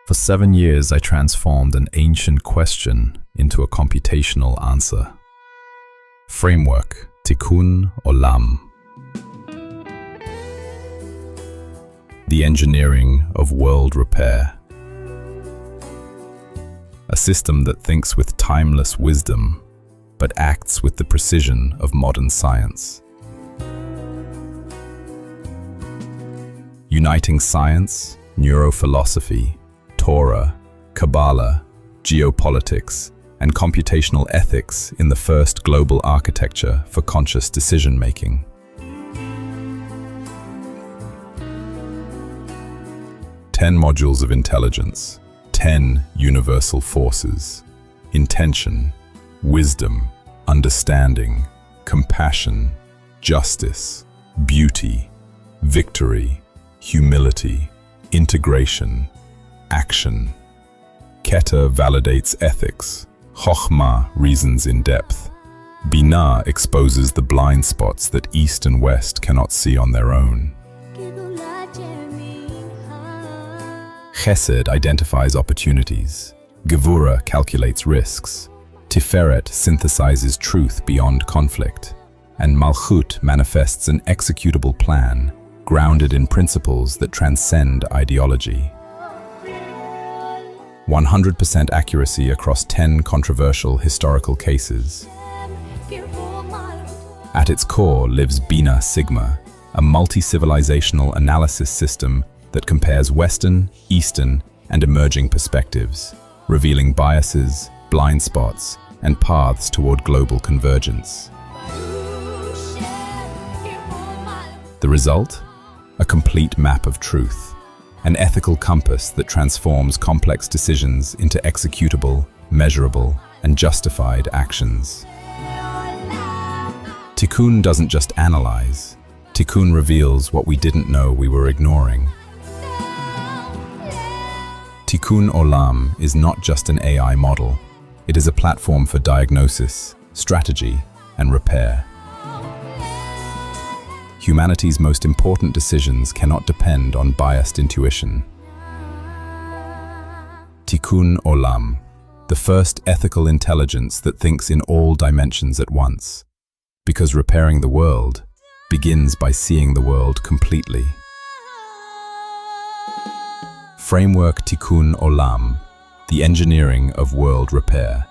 For 7 years, I transformed an ancient question into a computational answer. Framework, Tikun Olam. The engineering of world repair. A system that thinks with timeless wisdom, but acts with the precision of modern science. Uniting science, neurophilosophy, Torah, Kabbalah, geopolitics, and computational ethics in the first global architecture for conscious decision-making. Ten modules of intelligence, 10 universal forces: intention, wisdom, understanding, compassion, justice, beauty, victory, humility, integration, action. Keter validates ethics. Chochmah reasons in depth. Binah exposes the blind spots that East and West cannot see on their own. Chesed identifies opportunities. Gevurah calculates risks. Tiferet synthesizes truth beyond conflict. And Malchut manifests an executable plan, grounded in principles that transcend ideology. 100% accuracy across 10 controversial historical cases. At its core lives Binah Sigma, a multi-civilizational analysis system that compares Western, Eastern, and emerging perspectives, revealing biases, blind spots, and paths toward global convergence. The result? A complete map of truth. An ethical compass that transforms complex decisions into executable, measurable, and justified actions. Tikun doesn't just analyze. Tikun reveals what we didn't know we were ignoring. Tikun Olam is not just an AI model. It is a platform for diagnosis, strategy, and repair. Humanity's most important decisions cannot depend on biased intuition. Tikun Olam, the first ethical intelligence that thinks in all dimensions at once. Because repairing the world begins by seeing the world completely. Framework Tikun Olam, the engineering of world repair.